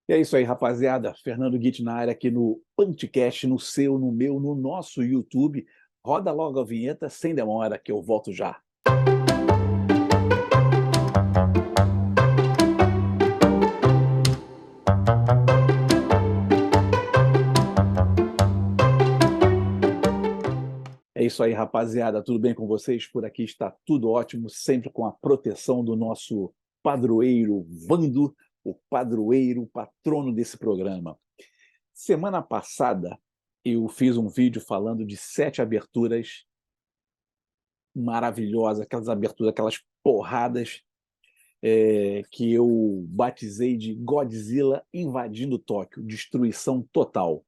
E é isso aí, rapaziada. Fernando Guit na área aqui no Punchcast, no seu, no meu, no nosso YouTube. Roda logo a vinheta, sem demora, que eu volto já. É isso aí, rapaziada. Tudo bem com vocês? Por aqui está tudo ótimo, sempre com a proteção do nosso padroeiro Vando, o padroeiro, o patrono desse programa. Semana passada, eu fiz um vídeo falando de 7 aberturas maravilhosas, aquelas aberturas, aquelas porradas que eu batizei de Godzilla invadindo Tóquio, destruição total.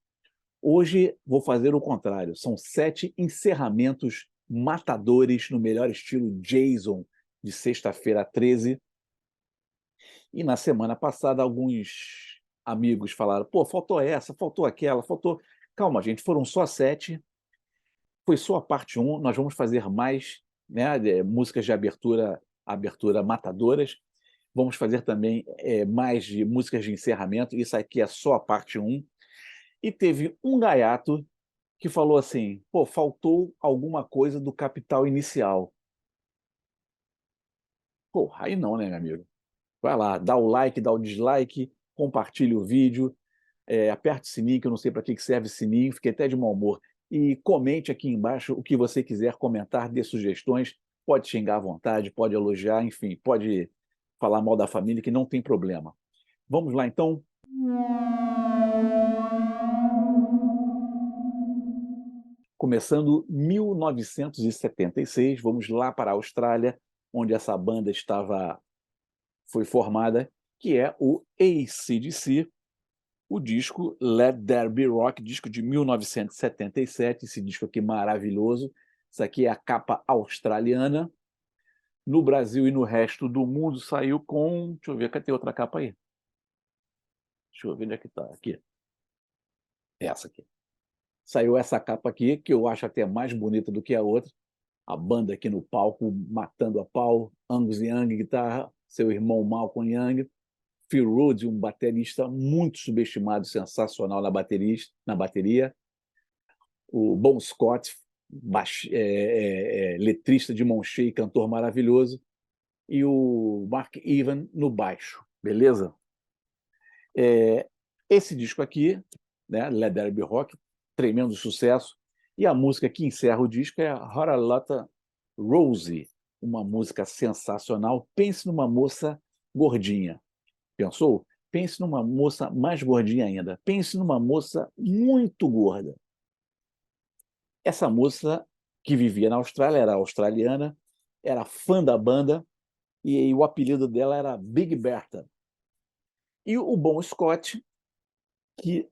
Hoje vou fazer o contrário, são 7 encerramentos matadores no melhor estilo Jason, de sexta-feira 13. E na semana passada alguns amigos falaram, pô, faltou essa, faltou aquela, faltou... Calma, gente, foram só 7, foi só a parte 1, nós vamos fazer mais, né, músicas de abertura matadoras, vamos fazer também mais de músicas de encerramento, isso aqui é só a parte 1. E teve um gaiato que falou assim, pô, faltou alguma coisa do Capital Inicial. Pô, aí não, né, meu amigo? Vai lá, dá o like, dá o dislike, compartilha o vídeo, aperte o sininho, que eu não sei para que serve o sininho, fiquei até de mau humor. E comente aqui embaixo o que você quiser comentar, dê sugestões, pode xingar à vontade, pode elogiar, enfim, pode falar mal da família, que não tem problema. Vamos lá, então? Começando 1976, vamos lá para a Austrália, onde essa banda foi formada, que é o AC/DC, o disco Let There Be Rock, disco de 1977, esse disco aqui maravilhoso. Isso aqui é a capa australiana. No Brasil e no resto do mundo saiu com... Deixa eu ver, cadê outra capa aí? Deixa eu ver onde é que está. Aqui. Essa aqui. Saiu essa capa aqui, que eu acho até mais bonita do que a outra. A banda aqui no palco, matando a pau. Angus Young, guitarra. Seu irmão Malcolm Young. Phil Rudd, um baterista muito subestimado, sensacional na bateria. O Bon Scott, letrista de mão cheia e cantor maravilhoso. E o Mark Evan no baixo, beleza? Esse disco aqui, né, Let There Be Rock, tremendo sucesso. E a música que encerra o disco é Haralata Rosie, uma música sensacional. Pense numa moça gordinha. Pensou? Pense numa moça mais gordinha ainda. Pense numa moça muito gorda. Essa moça, que vivia na Austrália, era australiana, era fã da banda, e o apelido dela era Big Bertha. E o Bon Scott, que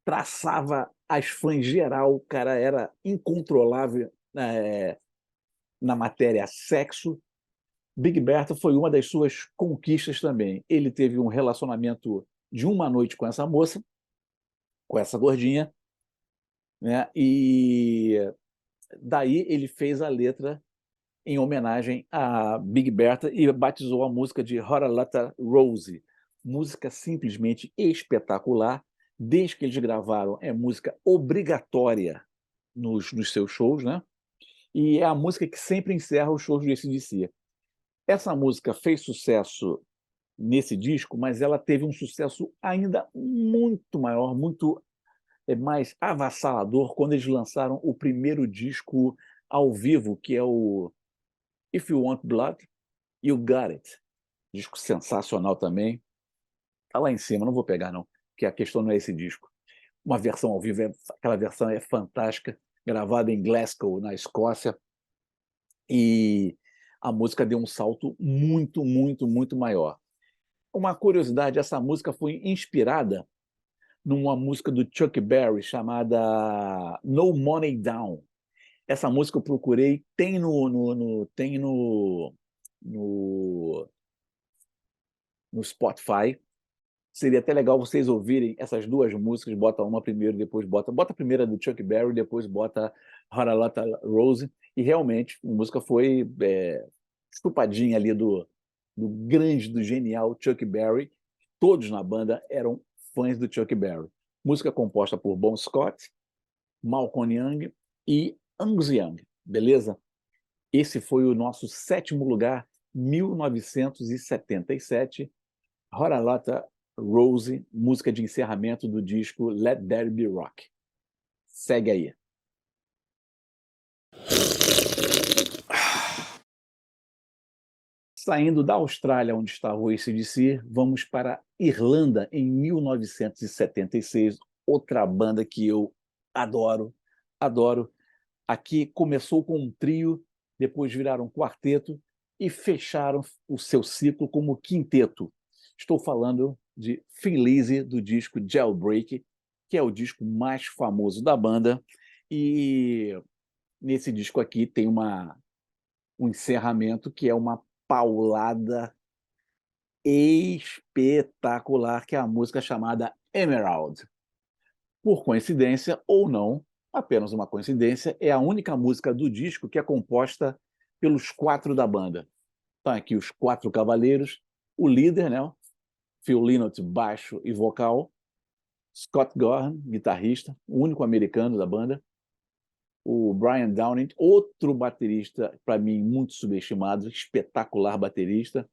traçava as fãs geral, o cara era incontrolável na matéria sexo. Big Bertha foi uma das suas conquistas também. Ele teve um relacionamento de uma noite com essa moça, com essa gordinha, né? E daí ele fez a letra em homenagem a Big Bertha e batizou a música de Haralata Rosie. Música simplesmente espetacular. Desde que eles gravaram, é música obrigatória nos seus shows, né? E é a música que sempre encerra os shows do AC/DC. Essa música fez sucesso nesse disco, mas ela teve um sucesso ainda muito maior, muito mais avassalador, quando eles lançaram o primeiro disco ao vivo, que é o If You Want Blood, You Got It. Disco sensacional também. Tá lá em cima, não vou pegar não, porque a questão não é esse disco. Uma versão ao vivo, aquela versão é fantástica, gravada em Glasgow, na Escócia, e a música deu um salto muito, muito, muito maior. Uma curiosidade, essa música foi inspirada numa música do Chuck Berry chamada No Money Down. Essa música eu procurei, tem no, no Spotify. Seria até legal vocês ouvirem essas duas músicas, bota uma primeiro, depois bota a primeira do Chuck Berry, depois bota Haralata Rose, e realmente a música foi chupadinha ali do grande, do genial Chuck Berry, todos na banda eram fãs do Chuck Berry. Música composta por Bon Scott, Malcolm Young e Angus Young, beleza? Esse foi o nosso 7º lugar, 1977, Hora Lata Rose, música de encerramento do disco Let There Be Rock. Segue aí. Saindo da Austrália, onde estava o AC/DC, vamos para a Irlanda, em 1976, outra banda que eu adoro, adoro. Aqui começou com um trio, depois viraram um quarteto e fecharam o seu ciclo como quinteto. Estou falando de Thin Lizzy, do disco Jailbreak, que é o disco mais famoso da banda, e nesse disco aqui tem um encerramento que é uma paulada espetacular, que é a música chamada Emerald. Por coincidência ou não, apenas uma coincidência, é a única música do disco que é composta pelos 4 da banda. Estão aqui os 4 cavaleiros, o líder, né, Phil Lynott, baixo e vocal, Scott Gorham, guitarrista, o único americano da banda, o Brian Downing, outro baterista, para mim, muito subestimado, espetacular baterista,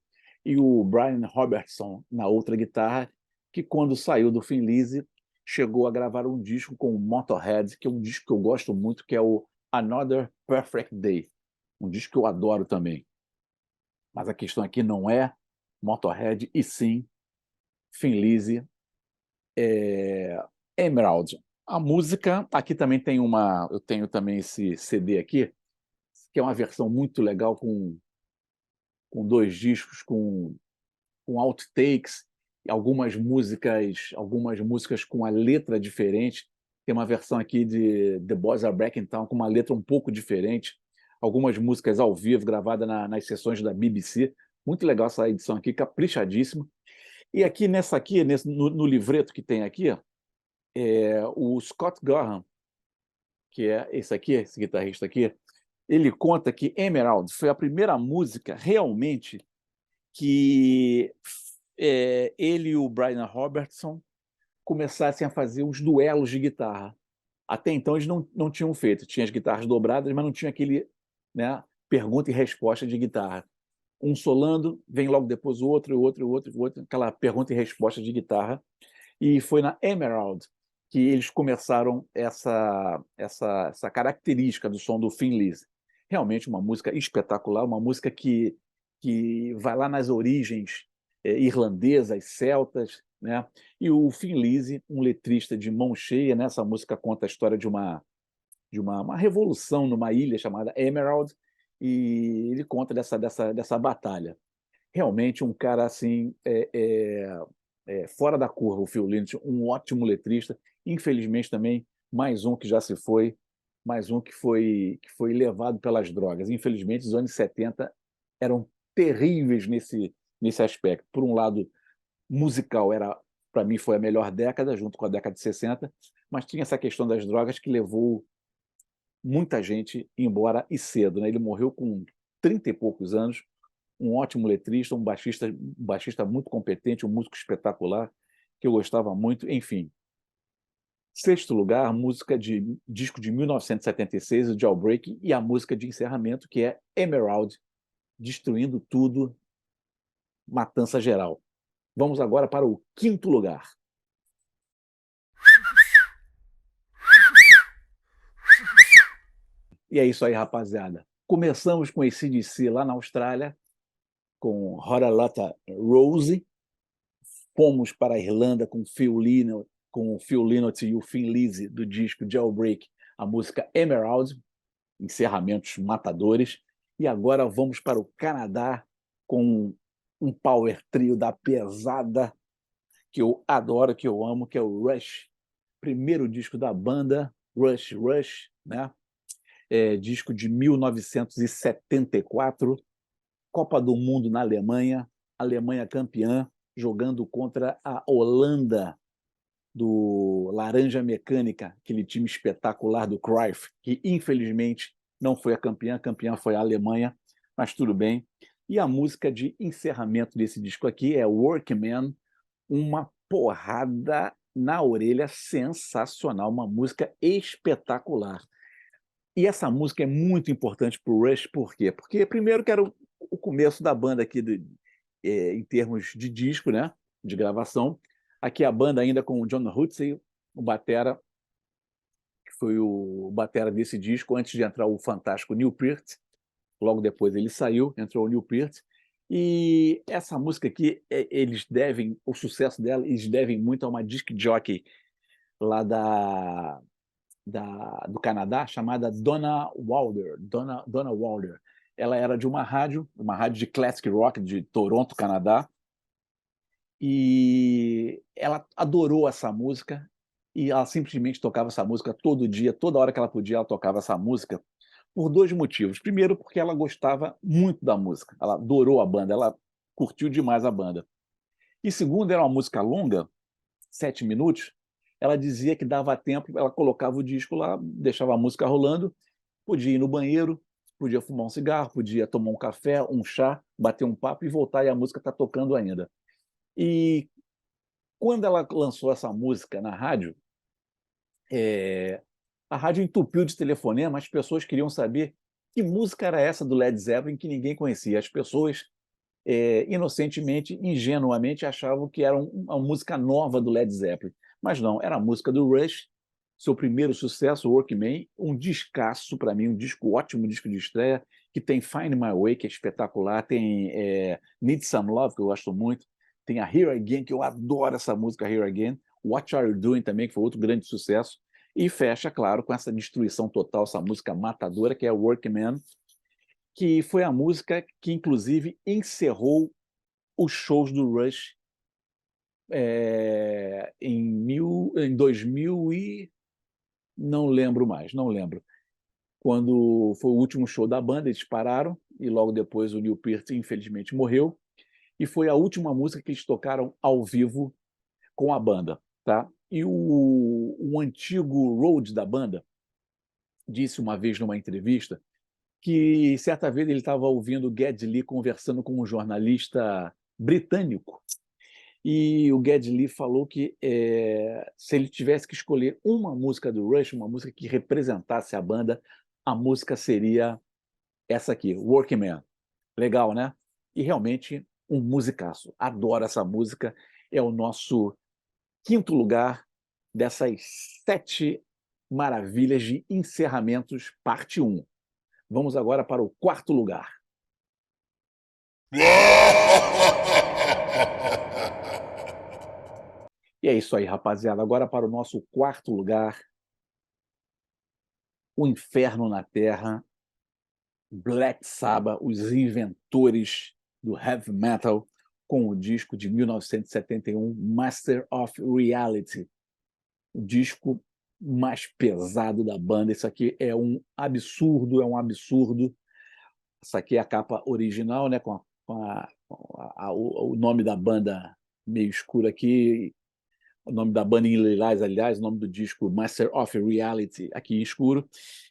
e o Brian Robertson na outra guitarra, que quando saiu do Thin Lizzy, chegou a gravar um disco com o Motorhead, que é um disco que eu gosto muito, que é o Another Perfect Day, um disco que eu adoro também. Mas a questão aqui não é Motorhead, e sim Thin Lizzy, Emerald. A música, aqui também tem eu tenho também esse CD aqui, que é uma versão muito legal com 2 discos, com outtakes, algumas músicas com a letra diferente. Tem uma versão aqui de The Boys Are Back in Town com uma letra um pouco diferente, algumas músicas ao vivo gravadas nas sessões da BBC. Muito legal essa edição aqui, caprichadíssima. E aqui no livreto que tem aqui, o Scott Gorham, que é esse aqui, esse guitarrista aqui, ele conta que Emerald foi a primeira música realmente que ele e o Brian Robertson começassem a fazer os duelos de guitarra. Até então eles não tinham feito, tinha as guitarras dobradas, mas não tinha aquele, né, pergunta e resposta de guitarra. Um solando, vem logo depois o outro, aquela pergunta e resposta de guitarra. E foi na Emerald que eles começaram essa característica do som do Thin Lizzy. Realmente uma música espetacular, uma música que vai lá nas origens irlandesas, celtas, né? E o Thin Lizzy, um letrista de mão cheia, né? Essa música conta a história de uma revolução numa ilha chamada Emerald, e ele conta dessa batalha. Realmente um cara assim, fora da curva, o Phil Lynott, um ótimo letrista. Infelizmente também, mais um que já se foi, mais um que foi levado pelas drogas. Infelizmente, os anos 70 eram terríveis nesse aspecto. Por um lado, musical, para mim foi a melhor década, junto com a década de 60, mas tinha essa questão das drogas que levou muita gente embora e cedo, né? Ele morreu com 30 e poucos anos, um ótimo letrista, um baixista muito competente, um músico espetacular, que eu gostava muito, enfim. 6º lugar, música de disco de 1976, o Jailbreak, e a música de encerramento, que é Emerald, destruindo tudo, matança geral. Vamos agora para o 5º lugar. E é isso aí, rapaziada. Começamos com esse AC/DC lá na Austrália, com Hora Lata Rose. Fomos para a Irlanda com o Phil Lynott e o Thin Lizzy do disco Jailbreak, a música Emerald, encerramentos matadores. E agora vamos para o Canadá com um power trio da pesada que eu adoro, que eu amo, que é o Rush. Primeiro disco da banda, Rush, né? Disco de 1974, Copa do Mundo na Alemanha campeã, jogando contra a Holanda, do Laranja Mecânica, aquele time espetacular do Cruyff, que infelizmente não foi a campeã foi a Alemanha, mas tudo bem. E a música de encerramento desse disco aqui é Workman, uma porrada na orelha sensacional, uma música espetacular. E essa música é muito importante para o Rush, por quê? Porque, primeiro, que era o começo da banda aqui, em termos de disco, né? De gravação. Aqui a banda ainda com o John Rutsey, o batera, que foi o batera desse disco, antes de entrar o fantástico Neil Peart. Logo depois ele saiu, entrou o Neil Peart. E essa música aqui, eles devem, o sucesso dela, eles devem muito a uma disc jockey lá do Canadá, chamada Donna Wilder. Ela era de uma rádio de classic rock de Toronto, Canadá, e ela adorou essa música e ela simplesmente tocava essa música todo dia, toda hora que ela podia, ela tocava essa música por dois motivos. Primeiro, porque ela gostava muito da música, ela adorou a banda, ela curtiu demais a banda. E segundo, era uma música longa, 7 minutos. Ela dizia que dava tempo, ela colocava o disco lá, deixava a música rolando, podia ir no banheiro, podia fumar um cigarro, podia tomar um café, um chá, bater um papo e voltar, e a música está tocando ainda. E quando ela lançou essa música na rádio, a rádio entupiu de telefonema, as pessoas queriam saber que música era essa do Led Zeppelin que ninguém conhecia. As pessoas, inocentemente, ingenuamente, achavam que era uma música nova do Led Zeppelin. Mas não, era a música do Rush, seu primeiro sucesso, Workman, um discaço para mim, um disco ótimo, um disco de estreia, que tem Find My Way, que é espetacular, tem Need Some Love, que eu gosto muito, tem a Here Again, que eu adoro essa música, Here Again, What Are You Doing também, que foi outro grande sucesso, e fecha, claro, com essa destruição total, essa música matadora, que é Workman, que foi a música que, inclusive, encerrou os shows do Rush em 2000 e... não lembro mais, não lembro. Quando foi o último show da banda, eles pararam, e logo depois o Neil Peart, infelizmente, morreu, e foi a última música que eles tocaram ao vivo com a banda. Tá? E o antigo road da banda disse uma vez numa entrevista que certa vez ele estava ouvindo o Geddy Lee conversando com um jornalista britânico, e o Geddy Lee falou que se ele tivesse que escolher uma música do Rush, uma música que representasse a banda, a música seria essa aqui, Workman. Legal, né? E realmente um musicaço. Adoro essa música. É o nosso quinto lugar dessas 7 maravilhas de encerramentos, parte 1. Vamos agora para o quarto lugar. E é isso aí, rapaziada. Agora para o nosso quarto lugar, O Inferno na Terra, Black Sabbath, os inventores do heavy metal, com o disco de 1971, Master of Reality, o disco mais pesado da banda. Isso aqui é um absurdo, é um absurdo. Essa aqui é a capa original, né, o nome da banda meio escuro aqui, o nome da banda em lilás, aliás, o nome do disco Master of Reality aqui em escuro.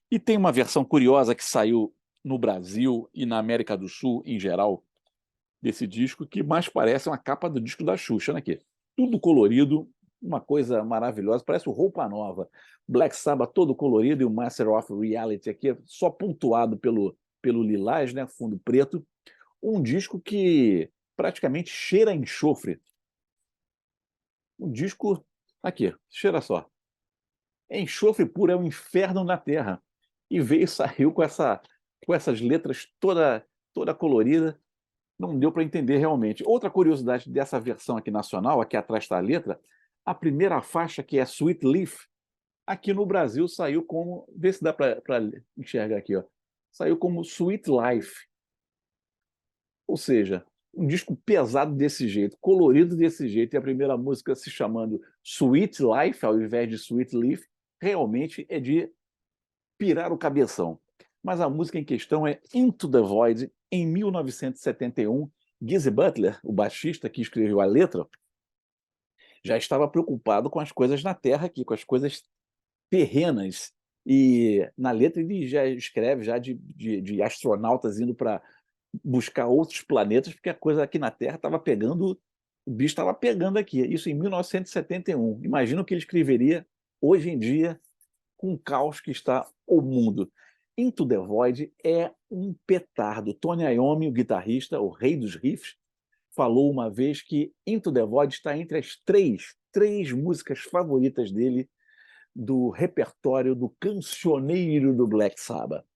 E tem uma versão curiosa que saiu no Brasil e na América do Sul, em geral, desse disco, que mais parece uma capa do disco da Xuxa, né? Aqui. Tudo colorido, uma coisa maravilhosa, parece o Roupa Nova. Black Sabbath todo colorido e o Master of Reality aqui só pontuado pelo lilás, né? Fundo preto. Um disco que praticamente cheira a enxofre. Um disco, aqui, cheira só. É enxofre puro, é um inferno na Terra. E saiu com essas letras toda colorida. Não deu para entender realmente. Outra curiosidade dessa versão aqui nacional, aqui atrás está a letra, a primeira faixa, que é Sweet Leaf, aqui no Brasil saiu como, vê se dá para enxergar aqui, ó, saiu como Sweet Life. Ou seja, um disco pesado desse jeito, colorido desse jeito, e a primeira música se chamando Sweet Life, ao invés de Sweet Leaf, realmente é de pirar o cabeção. Mas a música em questão é Into the Void, em 1971. Geezy Butler, o baixista que escreveu a letra, já estava preocupado com as coisas na Terra aqui, com as coisas terrenas. E na letra ele já escreve já de astronautas indo para buscar outros planetas, porque a coisa aqui na Terra estava pegando O bicho estava pegando aqui, isso em 1971. Imagina o que ele escreveria hoje em dia com o caos que está o mundo. Into the Void é um petardo. Tony Iommi, o guitarrista, o rei dos riffs, falou uma vez que Into the Void está entre as três músicas favoritas dele do repertório do cancioneiro do Black Sabbath.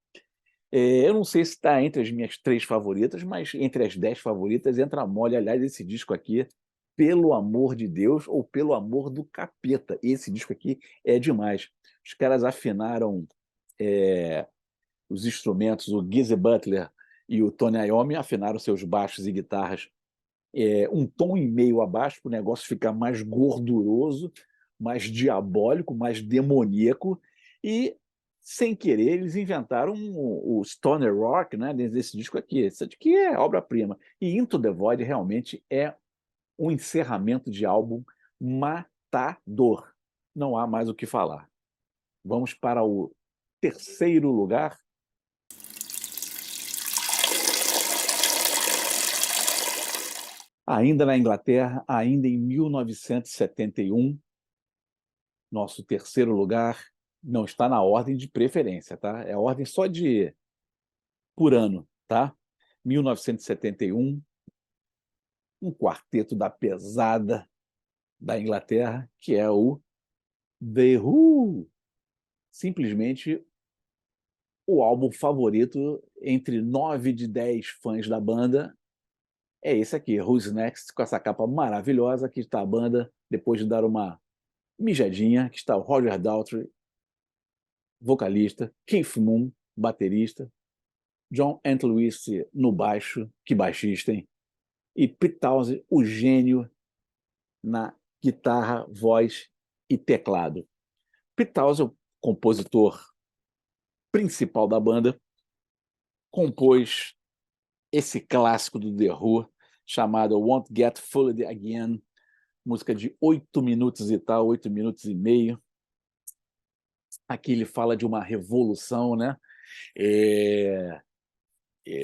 Eu não sei se está entre as minhas 3 favoritas, mas entre as 10 favoritas entra mole. Aliás, esse disco aqui, pelo amor de Deus ou pelo amor do capeta, esse disco aqui é demais. Os caras afinaram os instrumentos, o Geezer Butler e o Tony Iommi afinaram seus baixos e guitarras um tom e meio abaixo, para o negócio ficar mais gorduroso, mais diabólico, mais demoníaco, e, sem querer, eles inventaram o stoner rock, né, desse disco aqui. Esse aqui é obra-prima. E Into the Void realmente é um encerramento de álbum matador. Não há mais o que falar. Vamos para o terceiro lugar. Ainda na Inglaterra, ainda em 1971, nosso terceiro lugar não está na ordem de preferência, tá? É a ordem só de por ano, tá? 1971, um quarteto da pesada da Inglaterra, que é o The Who. Simplesmente o álbum favorito entre 9 de 10 fãs da banda é esse aqui, Who's Next, com essa capa maravilhosa. Aqui está a banda, depois de dar uma mijadinha, que está o Roger Daltrey, vocalista, Keith Moon, baterista, John Entwistle no baixo, que baixista, hein? E Pete Townshend, o gênio na guitarra, voz e teclado. Pete Townshend, o compositor principal da banda, compôs esse clássico do The Who, chamado Won't Get Fooled Again, música de 8 minutos e tal, 8 minutos e meio. Aqui ele fala de uma revolução, né?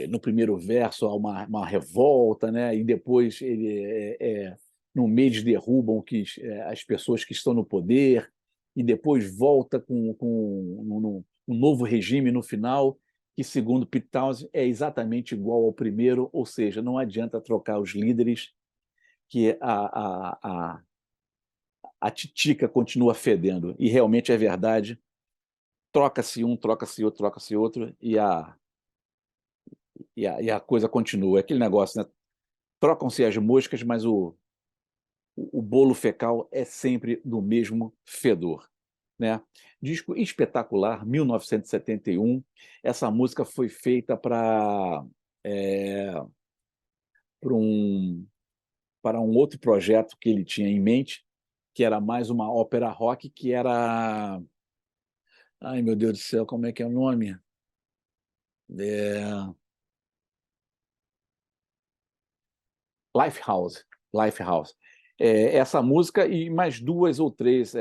No primeiro verso há uma revolta, né? E depois no meio eles derrubam as pessoas que estão no poder, e depois volta com um novo regime no final, que, segundo Pete Townshend, é exatamente igual ao primeiro, ou seja, não adianta trocar os líderes, que a titica continua fedendo. E realmente é verdade, troca-se um, troca-se outro, troca-se outro, e a coisa continua. É aquele negócio, né? Trocam-se as moscas, mas o bolo fecal é sempre do mesmo fedor, né? Disco espetacular, 1971. Essa música foi feita para um outro projeto que ele tinha em mente, que era mais uma ópera rock, que era... Ai, meu Deus do céu, como é que é o nome? Lifehouse. Lifehouse. Essa música e mais 2 ou 3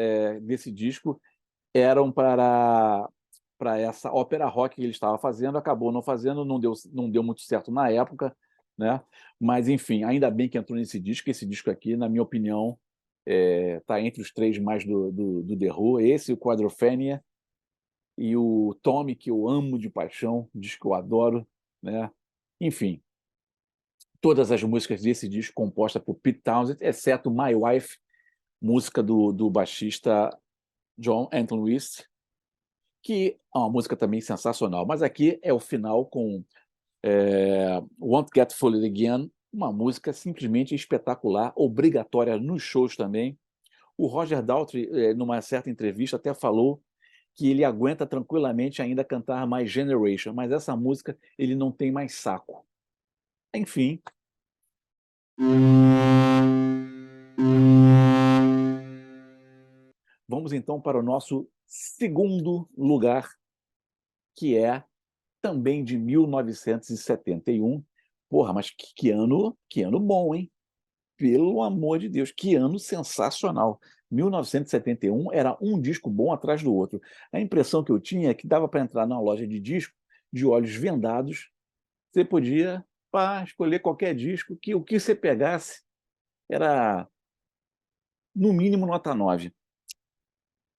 desse disco eram para essa ópera rock que ele estava fazendo, acabou não fazendo, não deu muito certo na época, né? Mas, enfim, ainda bem que entrou nesse disco. Esse disco aqui, na minha opinião, está entre os 3 mais do The Who. Esse, o Quadrophenia, e o Tommy, que eu amo de paixão, um disco que eu adoro, né? Enfim, todas as músicas desse disco compostas por Pete Townshend, exceto My Wife, música do baixista John Entwistle, que é uma música também sensacional. Mas aqui é o final com Won't Get Fooled Again, uma música simplesmente espetacular, obrigatória nos shows também. O Roger Daltrey, numa certa entrevista, até falou que ele aguenta tranquilamente ainda cantar My Generation, mas essa música ele não tem mais saco. Enfim. Vamos então para o nosso segundo lugar, que é também de 1971. Porra, mas que ano bom, hein? Pelo amor de Deus, que ano sensacional. 1971 era um disco bom atrás do outro. A impressão que eu tinha é que dava para entrar na loja de disco de olhos vendados. Você podia escolher qualquer disco, que o que você pegasse era, no mínimo, nota 9.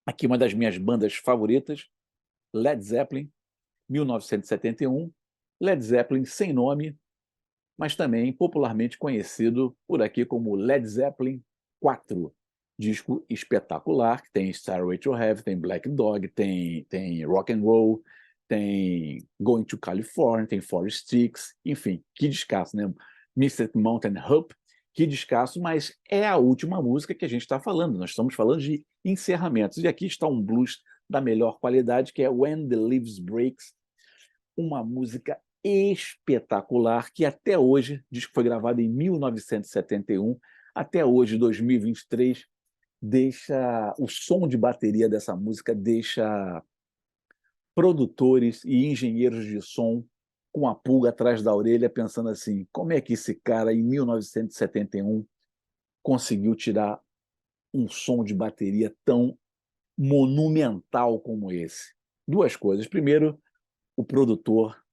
Aqui uma das minhas bandas favoritas, Led Zeppelin, 1971. Led Zeppelin sem nome, mas também popularmente conhecido por aqui como Led Zeppelin 4. Disco espetacular, que tem Stairway to Heaven, tem Black Dog, tem Rock and Roll, tem Going to California, tem Four Sticks, enfim, que descasso, né? Mystic Mountain Hope, que descasso, mas é a última música que a gente está falando. Nós estamos falando de encerramentos. E aqui está um blues da melhor qualidade, que é When the Leaves Breaks, uma música espetacular que até hoje, diz que foi gravada em 1971, até hoje, 2023, deixa o som de bateria dessa música deixa produtores e engenheiros de som com a pulga atrás da orelha, pensando assim: como é que esse cara, em 1971, conseguiu tirar um som de bateria tão monumental como esse? Duas coisas. Primeiro, o produtor,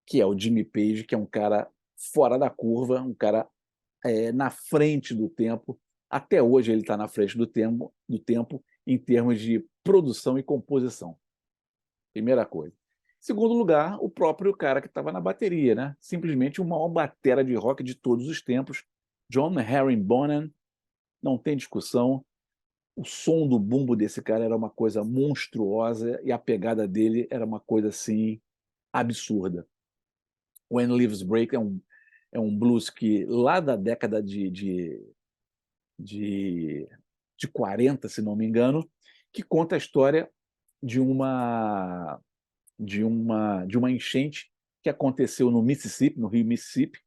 que é o Jimmy Page, que é um cara fora da curva, um cara na frente do tempo. Até hoje ele está na frente do tempo em termos de produção e composição. Primeira coisa. Segundo lugar, o próprio cara que estava na bateria, né? Simplesmente o maior batera de rock de todos os tempos, John Bonham, não tem discussão. O som do bumbo desse cara era uma coisa monstruosa e a pegada dele era uma coisa assim absurda. When Leaves Break é um blues que lá da década de, de 40, se não me engano, que conta a história de uma enchente que aconteceu no Mississippi, no rio Mississippi,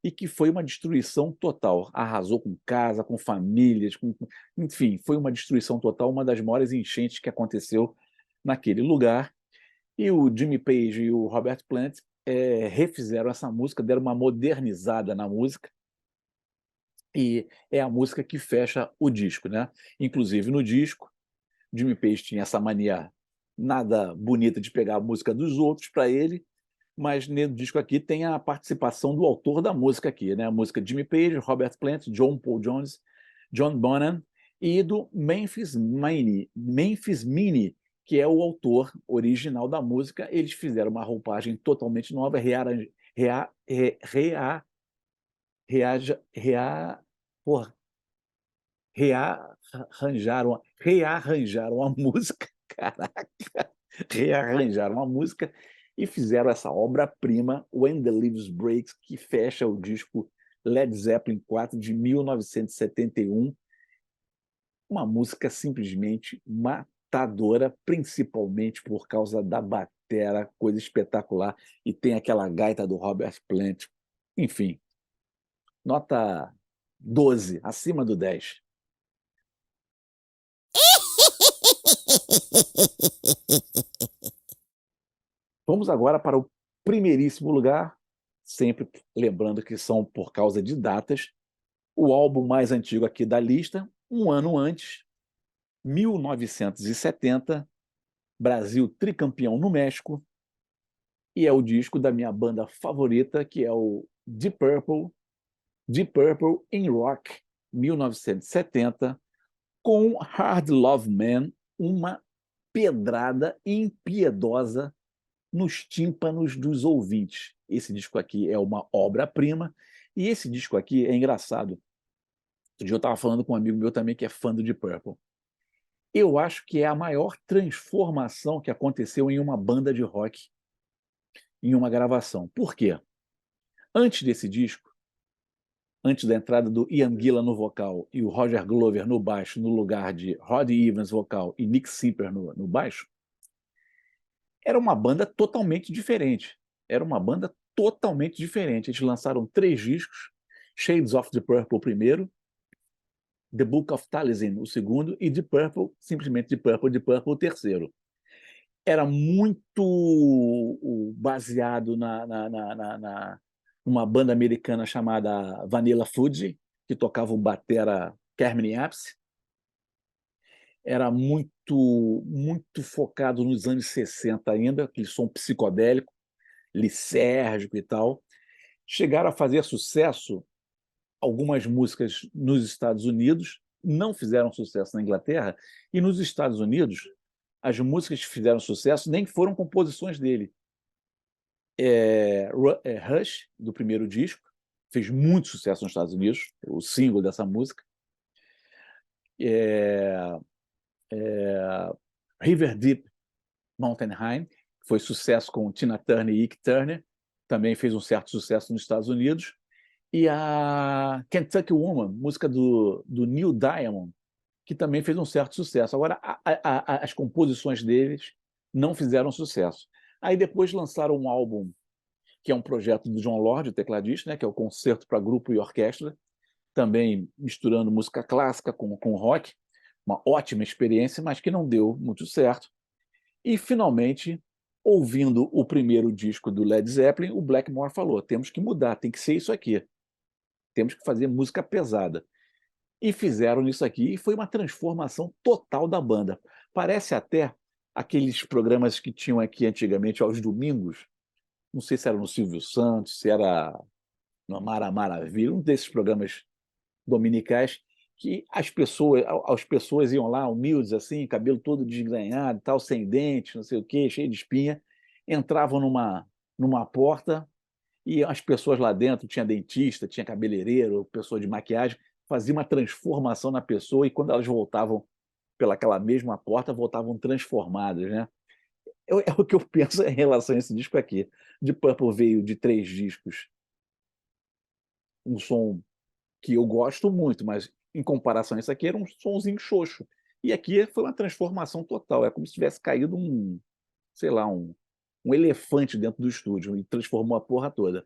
e que foi uma destruição total. Arrasou com casa, com famílias, enfim, foi uma destruição total, uma das maiores enchentes que aconteceu naquele lugar. E o Jimmy Page e o Robert Plant refizeram essa música, deram uma modernizada na música, e é a música que fecha o disco, né? Inclusive, no disco, Jimmy Page tinha essa mania nada bonita de pegar a música dos outros para ele, mas no disco aqui tem a participação do autor da música aqui, né? A música Jimmy Page, Robert Plant, John Paul Jones, John Bonham e do Memphis Minnie, que é o autor original da música. Eles fizeram uma roupagem totalmente nova, porra, rearranjaram a música, caraca, rearranjaram a música e fizeram essa obra-prima, When the Leaves Breaks, que fecha o disco Led Zeppelin 4 de 1971. Uma música simplesmente matadora, principalmente por causa da batera, coisa espetacular, e tem aquela gaita do Robert Plant. Enfim, nota 12, acima do 10. Vamos agora para o primeiríssimo lugar, sempre lembrando que são por causa de datas. O álbum mais antigo aqui da lista, um ano antes, 1970, Brasil tricampeão no México, e é o disco da minha banda favorita, que é o Deep Purple in Rock, 1970, com Hard Love Man, uma pedrada impiedosa nos tímpanos dos ouvintes. Esse disco aqui é uma obra-prima, e esse disco aqui é engraçado. Outro dia eu estava falando com um amigo meu também que é fã do Deep Purple. Eu acho que é a maior transformação que aconteceu em uma banda de rock, em uma gravação. Por quê? Antes desse disco, antes da entrada do Ian Gillan no vocal e o Roger Glover no baixo, no lugar de Rod Evans vocal e Nick Simper no baixo, era uma banda totalmente diferente. Era uma banda totalmente diferente. Eles lançaram 3 discos, Shades of the Purple o primeiro, The Book of Talizin o segundo e Deep Purple, simplesmente Deep Purple o terceiro. Era muito baseado numa banda americana chamada Vanilla Fudge, que tocava o batera Carmine Appice. Era muito focado nos anos 60 ainda, aquele som psicodélico, lisérgico e tal. Chegaram a fazer sucesso algumas músicas nos Estados Unidos não fizeram sucesso na Inglaterra, e nos Estados Unidos as músicas que fizeram sucesso nem foram composições dele. Rush, do primeiro disco, fez muito sucesso nos Estados Unidos, o single dessa música. River Deep Mountain High, que foi sucesso com Tina Turner e Ike Turner, também fez um certo sucesso nos Estados Unidos. E a Kentucky Woman, música do Neil Diamond, que também fez um certo sucesso. Agora, as composições deles não fizeram sucesso. Aí depois lançaram um álbum, que é um projeto do John Lord, o tecladista, né, que é o Concerto para Grupo e Orquestra, também misturando música clássica com rock, uma ótima experiência, mas que não deu muito certo. E, finalmente, ouvindo o primeiro disco do Led Zeppelin, o Blackmore falou: temos que mudar, tem que ser isso aqui. Temos que fazer música pesada. E fizeram isso aqui, e foi uma transformação total da banda. Parece até aqueles programas que tinham aqui antigamente aos domingos, não sei se era no Silvio Santos, se era no Mara Maravilha, um desses programas dominicais, que as pessoas iam lá, humildes assim, cabelo todo desgrenhado, tal, sem dente, não sei o quê, cheio de espinha, entravam numa porta, e as pessoas lá dentro, tinha dentista, tinha cabeleireiro, pessoa de maquiagem, fazia uma transformação na pessoa, e quando elas voltavam pelaquela mesma porta, voltavam transformadas, né? É o que eu penso em relação a esse disco aqui. Deep Purple veio de 3 discos, um som que eu gosto muito, mas em comparação a isso aqui era um sonzinho xoxo. E aqui foi uma transformação total, é como se tivesse caído sei lá, um elefante dentro do estúdio e transformou a porra toda.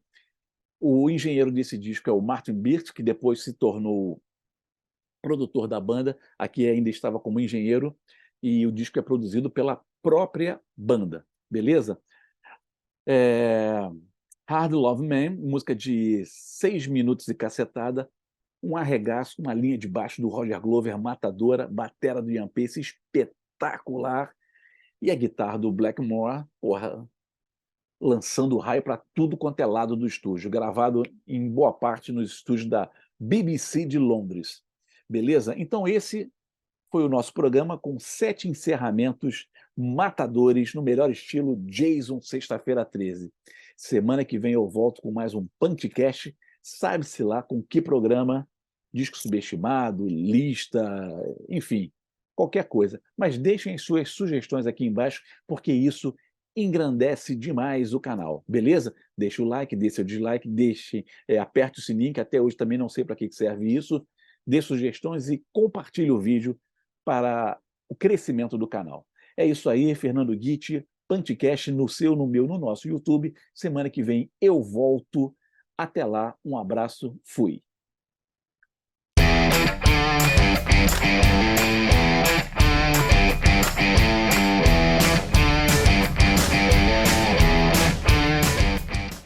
O engenheiro desse disco é o Martin Birch, que depois se tornou produtor da banda, aqui ainda estava como engenheiro, e o disco é produzido pela própria banda, beleza? Hard Love Man, música de 6 minutos e cacetada, um arregaço, uma linha de baixo do Roger Glover matadora, batera do Ian Pace espetacular, e a guitarra do Blackmore, porra, lançando raio para tudo quanto é lado do estúdio, gravado em boa parte nos estúdios da BBC de Londres. Beleza? Então esse foi o nosso programa com 7 encerramentos matadores no melhor estilo Jason Sexta-feira 13. Semana que vem eu volto com mais um Punchcast, sabe-se lá com que programa, disco subestimado, lista, enfim, qualquer coisa. Mas deixem suas sugestões aqui embaixo, porque isso engrandece demais o canal, beleza? Deixa o like, dê seu dislike, aperte o sininho, que até hoje também não sei para que serve isso, dê sugestões e compartilhe o vídeo para o crescimento do canal. É isso aí, Fernando Guitti, Punchcast no seu, no meu, no nosso YouTube. Semana que vem eu volto. Até lá, um abraço, fui.